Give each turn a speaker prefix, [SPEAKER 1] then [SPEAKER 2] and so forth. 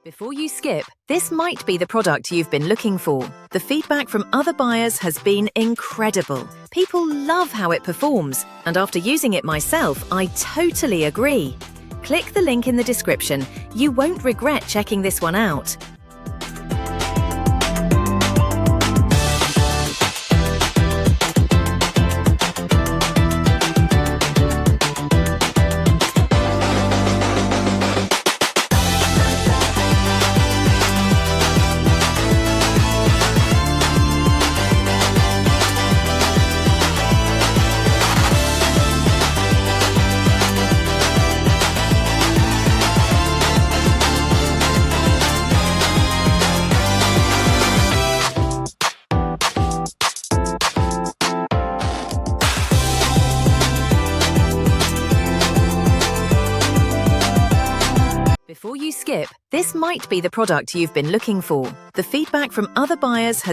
[SPEAKER 1] Before you skip, this might be the product you've been looking for. The feedback from other buyers has been incredible. People love how it performs, and after using it myself, I totally agree. Click the link in the description. You won't regret checking this one out. Before you skip, this might be the product you've been looking for. The feedback from other buyers has